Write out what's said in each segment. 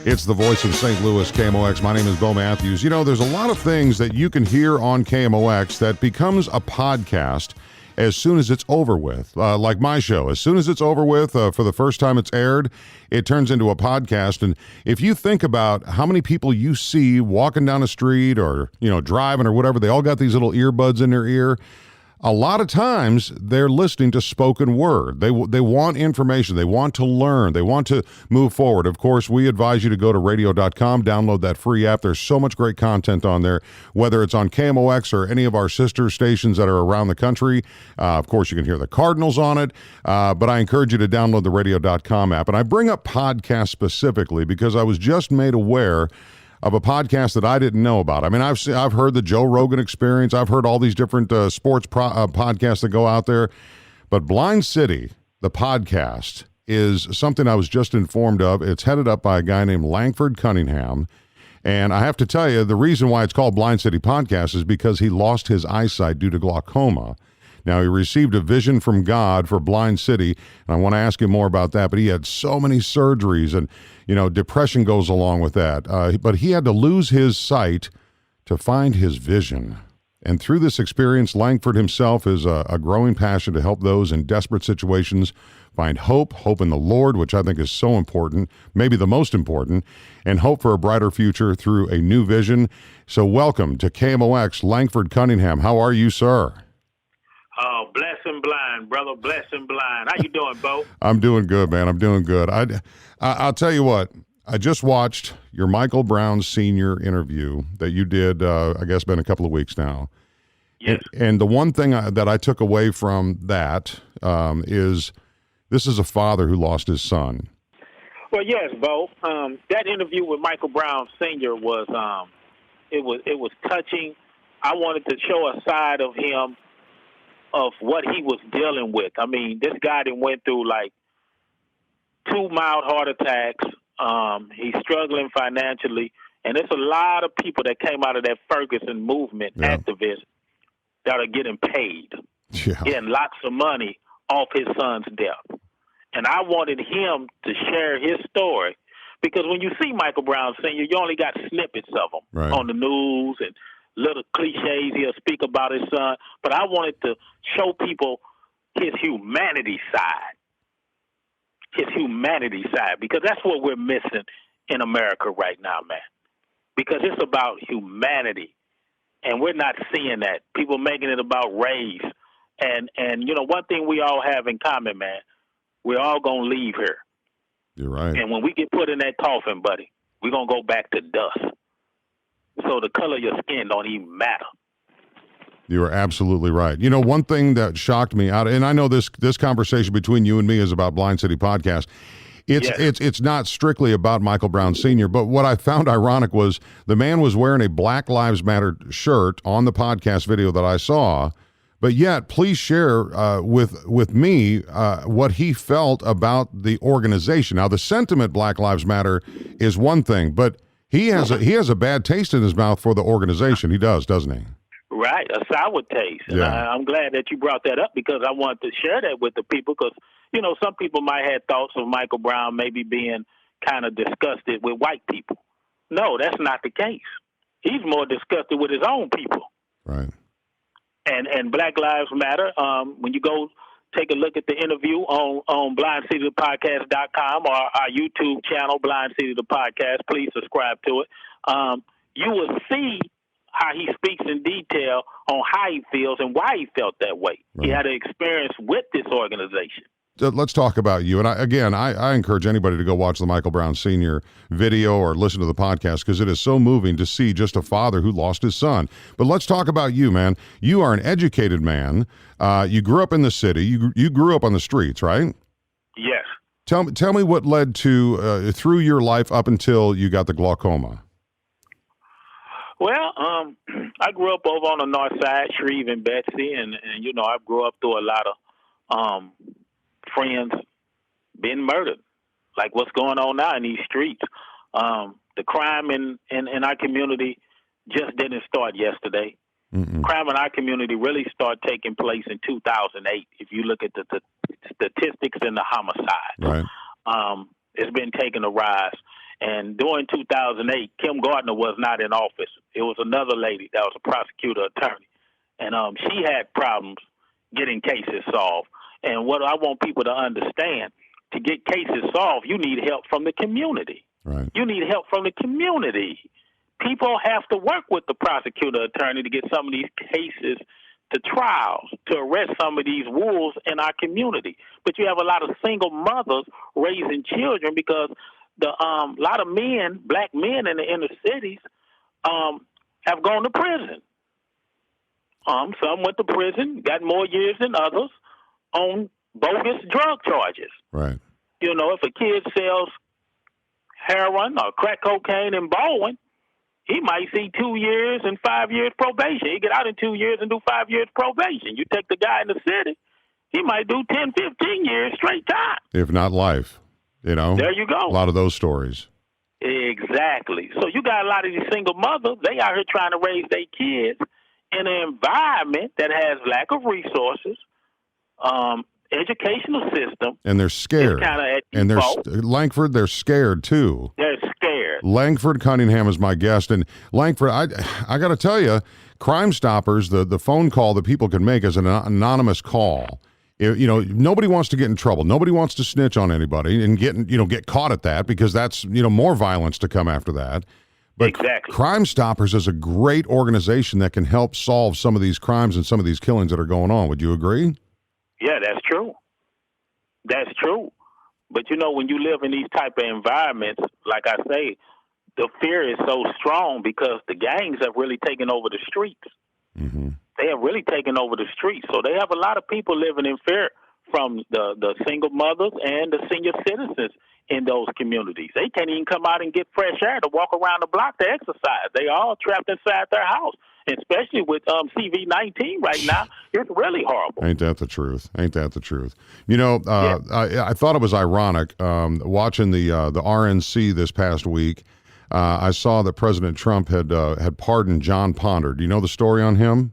It's the voice of St. Louis, KMOX. My name is Bo Matthews. You know, there's a lot of things that you can hear on KMOX that becomes a podcast as soon as it's over with. Like my show. As soon as it's over with, for the first time it's aired, it turns into a podcast. And if you think about how many people you see walking down the street or, you know, driving or whatever, they all got these little earbuds in their ear. A lot of times they're listening to spoken word. They want information. They want to learn. They want to move forward. Of course, we advise you to go to radio.com, download that free app. There's so much great content on there, whether it's on KMOX or any of our sister stations that are around the country. Of course, you can hear the Cardinals on it, but I encourage you to download the radio.com app. And I bring up podcasts specifically because I was just made aware of a podcast that I didn't know about. I mean, I've heard the Joe Rogan Experience. I've heard all these different sports podcasts that go out there. But Blind City, the podcast, is something I was just informed of. It's headed up by a guy named Langford Cunningham. And I have to tell you, the reason why it's called Blind City Podcast is because he lost his eyesight due to glaucoma. Now, he received a vision from God for Blind City, and I want to ask him more about that, but he had so many surgeries, and, you know, depression goes along with that. But he had to lose his sight to find his vision. And through this experience, Langford himself is a growing passion to help those in desperate situations find hope in the Lord, which I think is so important, maybe the most important, and hope for a brighter future through a new vision. So welcome to KMOX, Langford Cunningham. How are you, sir? Oh, bless and blind, brother. Bless and blind. How you doing, Bo? I'm doing good, man. I'm doing good. I'll tell you what. I just watched your Michael Brown Sr. interview that you did, I guess, been a couple of weeks now. Yes. And the one thing that I took away from that is this is a father who lost his son. Well, yes, Bo. That interview with Michael Brown Sr. was it was touching. I wanted to show a side of him, of what he was dealing with. I mean, this guy that went through like 2 mild heart attacks. He's struggling financially, and there's a lot of people that came out of that Ferguson movement, activists, that are getting paid, getting lots of money off his son's death. And I wanted him to share his story, because when you see Michael Brown Sr., you only got snippets of him on the news and little cliches he'll speak about his son, but I wanted to show people his humanity side, because that's what we're missing in America right now, man, because it's about humanity, and we're not seeing that. People making it about race, and you know, one thing we all have in common, man, we're all going to leave here. You're right. And when we get put in that coffin, buddy, we're going to go back to dust. So the color of your skin don't even matter. You are absolutely right. You know, one thing that shocked me out, and I know this conversation between you and me is about Blind City Podcast. It's not strictly about Michael Brown Sr., but what I found ironic was the man was wearing a Black Lives Matter shirt on the podcast video that I saw, but yet please share with me what he felt about the organization. Now, the sentiment Black Lives Matter is one thing, but he has a bad taste in his mouth for the organization. He does, doesn't he? Right, a sour taste. And I'm glad that you brought that up, because I wanted to share that with the people, because, you know, some people might have thoughts of Michael Brown maybe being kind of disgusted with white people. No, that's not the case. He's more disgusted with his own people. Right. And Black Lives Matter, when you go take a look at the interview on blindcitythepodcast.com or our YouTube channel, Blind City the Podcast. Please subscribe to it. You will see how he speaks in detail on how he feels and why he felt that way. Right. He had an experience with this organization. Let's talk about you. And I encourage anybody to go watch the Michael Brown Sr. video or listen to the podcast, because it is so moving to see just a father who lost his son. But let's talk about you, man. You are an educated man. You grew up in the city. You grew up on the streets, right? Yes. Tell me what led to through your life up until you got the glaucoma. Well, I grew up over on the north side, Shreve and Betsy, and you know, I grew up through a lot of friends being murdered, like what's going on now in these streets. The crime in our community just didn't start yesterday. Mm-mm. Crime in our community really started taking place in 2008. If you look at the statistics in the homicide, right. It's been taking a rise. And during 2008, Kim Gardner was not in office. It was another lady that was a prosecutor attorney. And she had problems getting cases solved. And what I want people to understand, to get cases solved, you need help from the community. Right. You need help from the community. People have to work with the prosecutor attorney to get some of these cases to trials, to arrest some of these wolves in our community. But you have a lot of single mothers raising children because the lot of men, black men in the inner cities, have gone to prison. Some went to prison, got more years than others on bogus drug charges. Right. You know, if a kid sells heroin or crack cocaine in Baldwin, he might see 2 years and 5 years probation. He get out in 2 years and do 5 years probation. You take the guy in the city, he might do 10, 15 years straight time. If not life, you know. There you go. A lot of those stories. Exactly. So you got a lot of these single mothers. They out here trying to raise their kids in an environment that has lack of resources, educational system. And they're scared. And Langford, they're scared too. They're scared. Langford Cunningham is my guest. And Langford, I got to tell you, Crime Stoppers, the phone call that people can make is an anonymous call. You know, nobody wants to get in trouble. Nobody wants to snitch on anybody and get caught at that, because that's, more violence to come after that. But exactly. Crime Stoppers is a great organization that can help solve some of these crimes and some of these killings that are going on. Would you agree? Yeah, that's true. That's true. But, when you live in these type of environments, like I say, the fear is so strong because the gangs have really taken over the streets. Mm-hmm. They have really taken over the streets. So they have a lot of people living in fear, from the single mothers and the senior citizens in those communities. They can't even come out and get fresh air to walk around the block to exercise. They all trapped inside their house. And especially with CV-19 right now, it's really horrible. Ain't that the truth? I thought it was ironic watching the RNC this past week. I saw that President Trump had pardoned John Ponder. Do you know the story on him?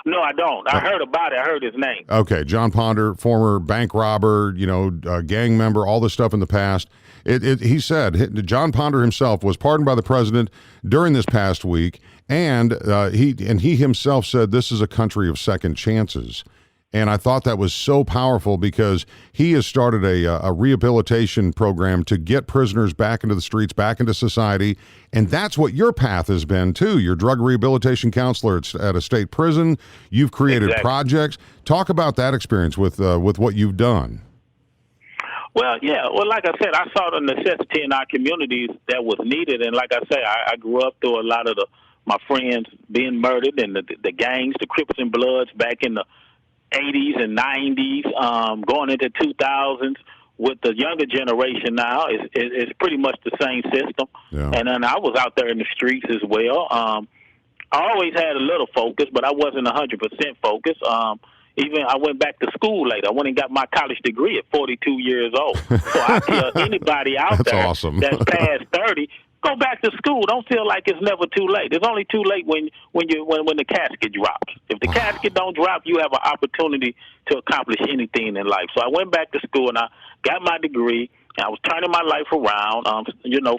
No, I don't. I heard about it. I heard his name. Okay, John Ponder, former bank robber, gang member, all this stuff in the past. He said John Ponder himself was pardoned by the president during this past week, and he himself said this is a country of second chances. And I thought that was so powerful because he has started a rehabilitation program to get prisoners back into the streets, back into society. And that's what your path has been, too. You're a drug rehabilitation counselor at a state prison. You've created projects. Talk about that experience with what you've done. Well, yeah. Well, like I said, I saw the necessity in our communities that was needed. And like I say, I grew up through a lot of my friends being murdered, and the gangs, the Crips and Bloods back in the 80s and 90s, going into 2000s. With the younger generation now, it's pretty much the same system. Yeah. And then I was out there in the streets as well. I always had a little focus, but I wasn't 100% focused. Even I went back to school later. I went and got my college degree at 42 years old. So I tell anybody out there awesome. that's past 30, go back to school. Don't feel like it's never too late. It's only too late when the casket drops. If the casket don't drop, you have an opportunity to accomplish anything in life. So I went back to school and I got my degree. I was turning my life around,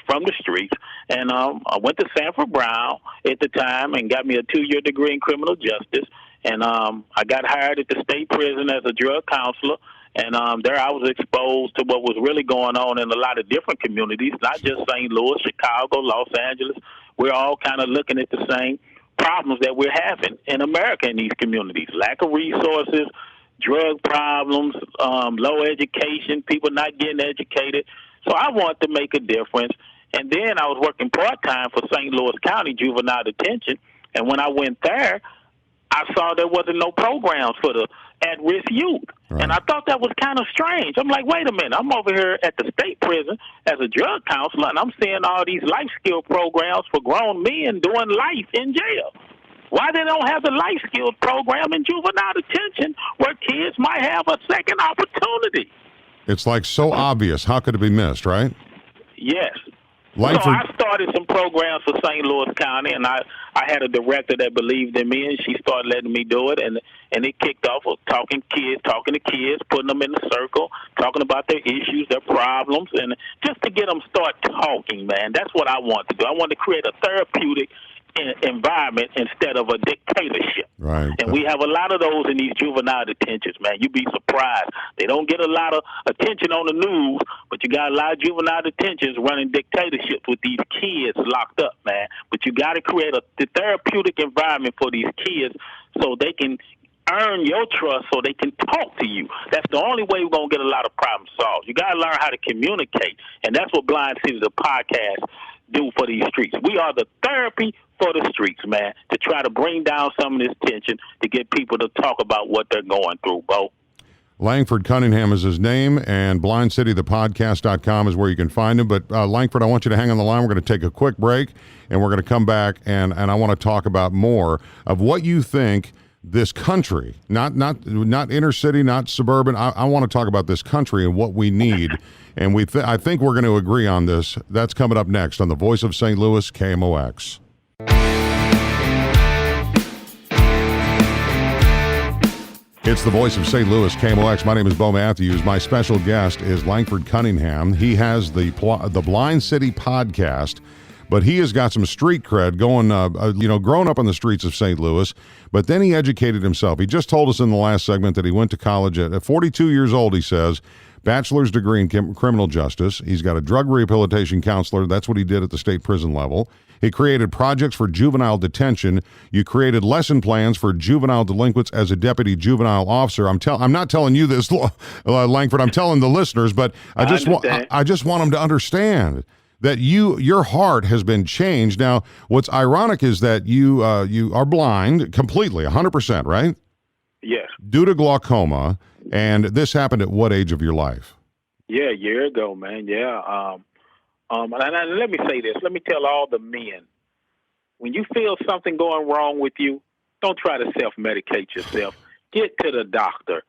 from the streets. And I went to Sanford Brown at the time and got me a 2-year degree in criminal justice. And I got hired at the state prison as a drug counselor. And there I was exposed to what was really going on in a lot of different communities, not just St. Louis, Chicago, Los Angeles. We're all kind of looking at the same problems that we're having in America in these communities. Lack of resources, drug problems, low education, people not getting educated. So I wanted to make a difference. And then I was working part-time for St. Louis County Juvenile Detention. And when I went there, I saw there wasn't no programs for the at-risk youth. Right. And I thought that was kind of strange. I'm like, wait a minute, I'm over here at the state prison as a drug counselor, and I'm seeing all these life skill programs for grown men doing life in jail. Why they don't have the life skills program in juvenile detention where kids might have a second opportunity? It's like so obvious. How could it be missed, right? Yes. Langford. So I started some programs for St. Louis County, and I had a director that believed in me, and she started letting me do it, and it kicked off with talking to kids, putting them in the circle, talking about their issues, their problems, and just to get them start talking, man. That's what I want to do. I want to create a therapeutic environment instead of a dictatorship. Right. And we have a lot of those in these juvenile detentions, man. You'd be surprised. They don't get a lot of attention on the news, but you got a lot of juvenile detentions running dictatorships with these kids locked up, man. But you got to create a therapeutic environment for these kids so they can earn your trust so they can talk to you. That's the only way we're going to get a lot of problems solved. You got to learn how to communicate, and that's what Blind City, the podcast, do for these streets. We are the therapy for the streets, man, to try to bring down some of this tension, to get people to talk about what they're going through, Bo. Langford Cunningham is his name, and blindcitythepodcast.com is where you can find him. But Langford, I want you to hang on the line. We're going to take a quick break, and we're going to come back, and I want to talk about more of what you think this country, not inner city, not suburban. I want to talk about this country and what we need. And I think we're going to agree on this. That's coming up next on the Voice of St. Louis, KMOX. It's the Voice of St. Louis, KMOX. My name is Bo Matthews. My special guest is Langford Cunningham. He has the Blind City podcast, but he has got some street cred going, growing up on the streets of St. Louis, but then he educated himself. He just told us in the last segment that he went to college at 42 years old, he says, bachelor's degree in criminal justice. He's got a drug rehabilitation counselor. That's what he did at the state prison level. He created projects for juvenile detention. You created lesson plans for juvenile delinquents as a deputy juvenile officer. I'm not telling you this, Langford. I'm telling the listeners, but I just want them to understand that your heart has been changed. Now, what's ironic is that you are blind completely, 100%, right? Yes. Due to glaucoma, and this happened at what age of your life? Yeah, a year ago, man. Yeah. And let me say this. Let me tell all the men, when you feel something going wrong with you, don't try to self-medicate yourself. Get to the doctor.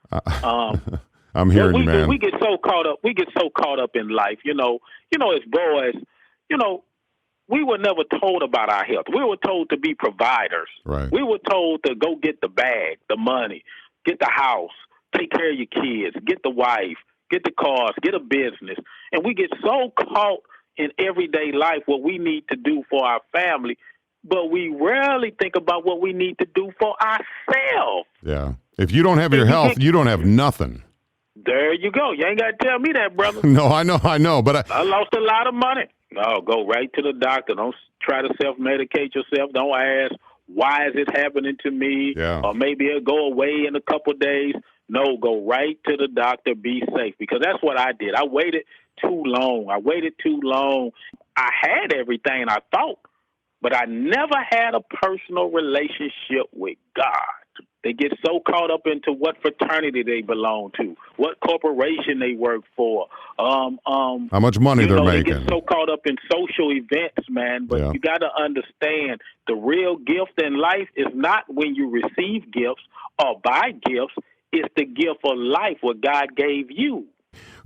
I'm hearing you, man. We get so caught up in life. You know, as boys, we were never told about our health. We were told to be providers. Right. We were told to go get the bag, the money, get the house, take care of your kids, get the wife, get the cars, get a business. And we get so caught in everyday life what we need to do for our family, but we rarely think about what we need to do for ourselves. Yeah. If you don't have your health, you don't have nothing. There you go. You ain't got to tell me that, brother. No, I know. But I lost a lot of money. No, go right to the doctor. Don't try to self-medicate yourself. Don't ask, why is it happening to me? Yeah. Or maybe it'll go away in a couple of days. No, go right to the doctor. Be safe. Because that's what I did. I waited too long. I had everything I thought, but I never had a personal relationship with God. They get so caught up into what fraternity they belong to, what corporation they work for, how much money they're making. They get so caught up in social events, man. But you got to understand, the real gift in life is not when you receive gifts or buy gifts. It's the gift of life, what God gave you.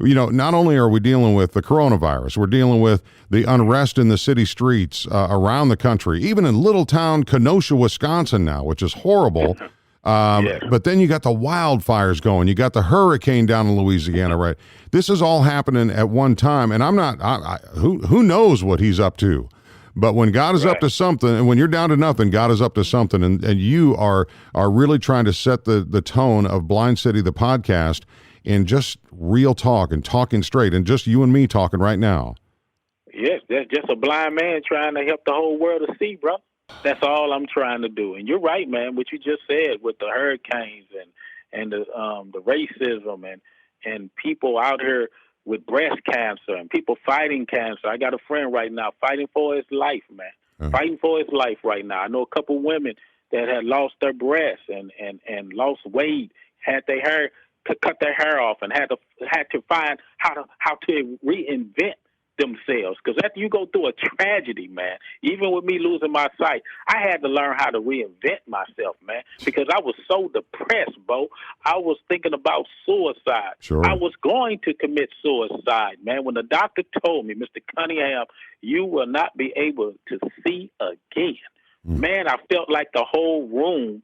Not only are we dealing with the coronavirus, we're dealing with the unrest in the city streets around the country, even in little town Kenosha, Wisconsin now, which is horrible. But then you got the wildfires going. You got the hurricane down in Louisiana, right? This is all happening at one time, and I'm not. Who knows what he's up to? But when God is up to something, and when you're down to nothing, God is up to something, and you are really trying to set the tone of Blind City, the podcast, in just real talk and talking straight, and just you and me talking right now. Yes, that's just a blind man trying to help the whole world to see, bro. That's all I'm trying to do. And you're right, man, what you just said with the hurricanes and the racism and people out here with breast cancer and people fighting cancer. I got a friend right now fighting for his life, man. Fighting for his life right now. I know a couple women that had lost their breasts and lost weight, had their hair cut their hair off, and had to find how to reinvent themselves ourselves, because after you go through a tragedy, man, even with me losing my sight, I had to learn how to reinvent myself, man, because I was so depressed, Bo. I was thinking about suicide. Sure. I was going to commit suicide, man. When the doctor told me, Mr. Cunningham, you will not be able to see again, man, I felt like the whole room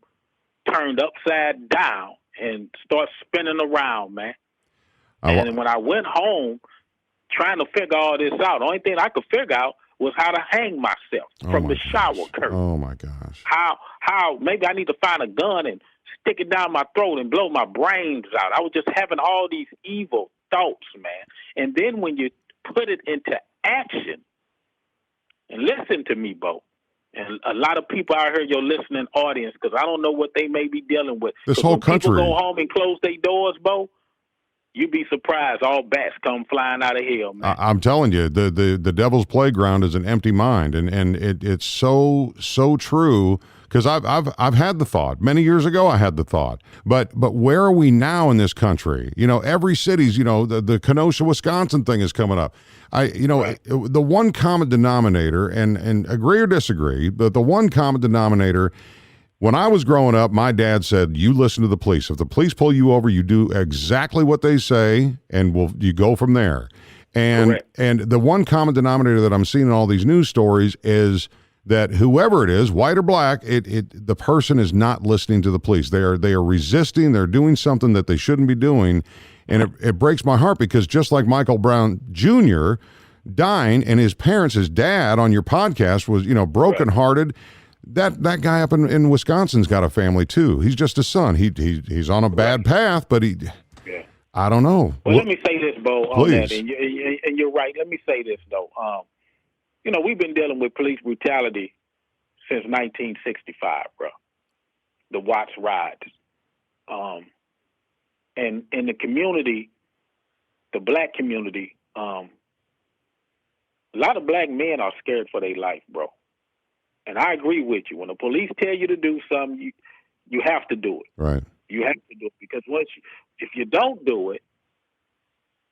turned upside down and start spinning around, man. And when I went home trying to figure all this out, the only thing I could figure out was how to hang myself from the shower curtain. Oh, my gosh. How maybe I need to find a gun and stick it down my throat and blow my brains out. I was just having all these evil thoughts, man. And then when you put it into action, and listen to me, Bo, and a lot of people out here, your listening audience, because I don't know what they may be dealing with. This whole country. People go home and close their doors, Bo, you'd be surprised. All bats come flying out of hell, man. I'm telling you, the devil's playground is an empty mind, and it's so true. Because I've had the thought many years ago. I had the thought, but where are we now in this country? You know, every city's. You know, the Kenosha, Wisconsin thing is coming up. Right. The one common denominator, and agree or disagree, but the one common denominator. When I was growing up, my dad said, you listen to the police. If the police pull you over, you do exactly what they say, and you go from there. And the one common denominator that I'm seeing in all these news stories is that whoever it is, white or black, the person is not listening to the police. They are resisting. They're doing something that they shouldn't be doing. And it breaks my heart, because just like Michael Brown Jr. dying, and his parents, his dad on your podcast was, brokenhearted. That guy up in Wisconsin's got a family too. He's just a son. He's on a bad path, but I don't know. Well, let me say this, Bo, on please. that, and you're right. Let me say this though. We've been dealing with police brutality since 1965, bro. The Watts riots, and in the community, the black community, a lot of black men are scared for their life, bro. And I agree with you. When the police tell you to do something, you have to do it. Right. You have to do it, because if you don't do it,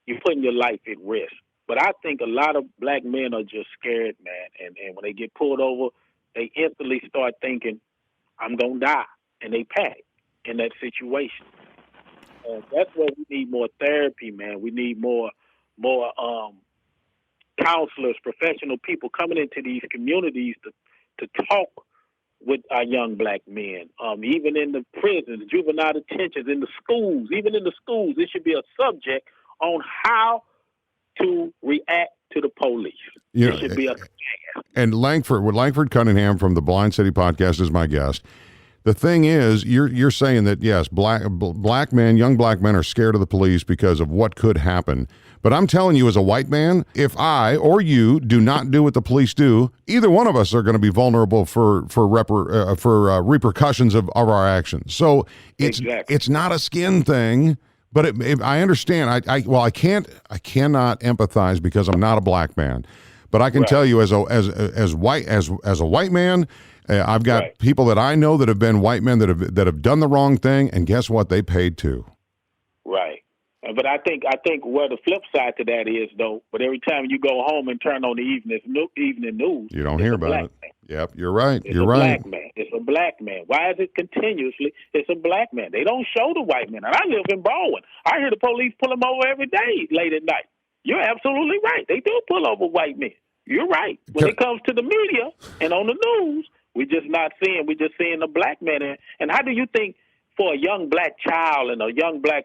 you're putting your life at risk. But I think a lot of black men are just scared, man. And when they get pulled over, they instantly start thinking, I'm going to die. And they panic in that situation. And that's where we need more therapy, man. We need more counselors, professional people coming into these communities to talk with our young black men, even in the prisons, juvenile detentions, in the schools. Even in the schools, it should be a subject on how to react to the police. It should be a class. And Langford Cunningham from the Blind City podcast is my guest. The thing is, you're saying that, yes, black men, young black men are scared of the police because of what could happen. But I'm telling you, as a white man, if I or you do not do what the police do, either one of us are going to be vulnerable for repercussions of our actions. So it's not a skin thing. But I understand. I cannot empathize because I'm not a black man. But I can tell you, as a white man, I've got people that I know that have been white men that have done the wrong thing, and guess what? They paid too. Right. But I think where the flip side to that is, though, but every time you go home and turn on the evening news, you don't hear about it. Man. Yep, you're right. It's a black man. It's a black man. Why is it continuously? It's a black man. They don't show the white man. And I live in Baldwin. I hear the police pull them over every day late at night. You're absolutely right. They do pull over white men. You're right. When it comes to the media and on the news, we're just seeing the black man. And how do you think, for a young black child and a young black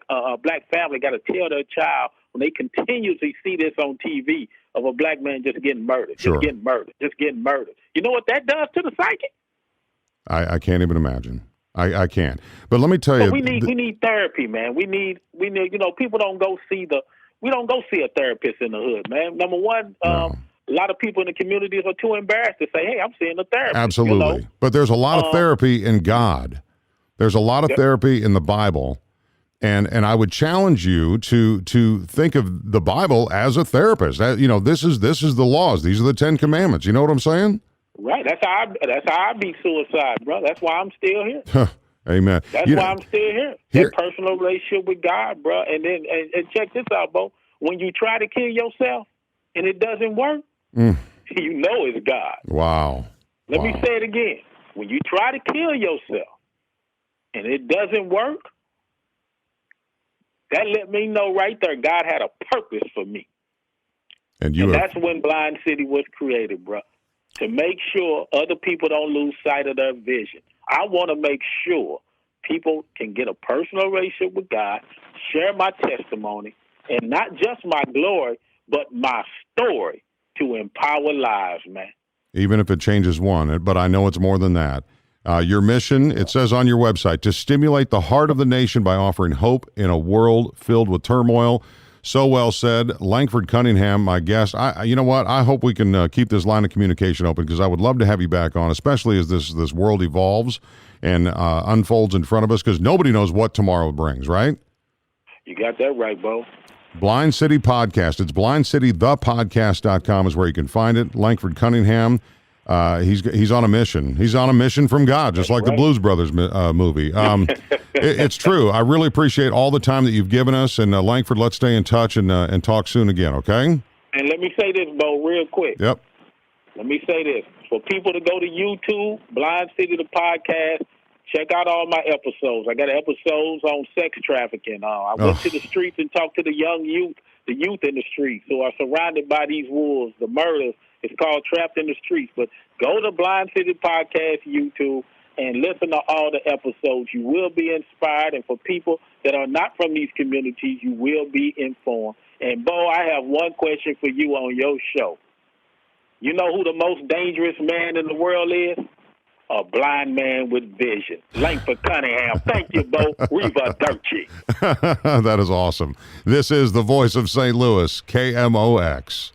family got to tell their child, when they continuously see this on TV, of a black man just getting murdered, just getting murdered? You know what that does to the psyche? I can't even imagine. I can't. But let me tell you, we need therapy, man. We need. People don't go see a therapist in the hood, man. Number one, no. A lot of people in the communities are too embarrassed to say, "Hey, I'm seeing a therapist." Absolutely. But there's a lot of therapy in God. There's a lot of therapy in the Bible. And I would challenge you to think of the Bible as a therapist. This is the laws. These are the 10 Commandments. You know what I'm saying? Right. That's how I beat suicide, bro. That's why I'm still here. Amen. That's why I'm still here. That personal relationship with God, bro. And then and check this out, bro. When you try to kill yourself and it doesn't work, You know it's God. Wow. Let me say it again. When you try to kill yourself and it doesn't work, that let me know right there God had a purpose for me. And that's when Blind City was created, bro, to make sure other people don't lose sight of their vision. I want to make sure people can get a personal relationship with God, share my testimony, and not just my glory, but my story to empower lives, man. Even if it changes one, but I know it's more than that. Your mission, it says on your website, to stimulate the heart of the nation by offering hope in a world filled with turmoil. So well said. Langford Cunningham, my guest. You know what? I hope we can keep this line of communication open, because I would love to have you back on, especially as this world evolves and unfolds in front of us, because nobody knows what tomorrow brings, right? You got that right, Bo. Blind City Podcast. It's blindcitythepodcast.com is where you can find it. Langford Cunningham. He's on a mission. He's on a mission from God, just like the Blues Brothers movie. It's true. I really appreciate all the time that you've given us. And Langford, let's stay in touch and talk soon again, okay? And let me say this, Bo, real quick. Yep. Let me say this. For people to go to YouTube, Blind City, the podcast, check out all my episodes. I got episodes on sex trafficking. I went to the streets and talked to the youth in the streets who are surrounded by these wolves, the murders. It's called Trapped in the Streets. But go to Blind City Podcast YouTube and listen to all the episodes. You will be inspired. And for people that are not from these communities, you will be informed. And, Bo, I have one question for you on your show. You know who the most dangerous man in the world is? A blind man with vision. Langford Cunningham. Thank you, Bo. Arrivederci. That is awesome. This is the voice of St. Louis, KMOX.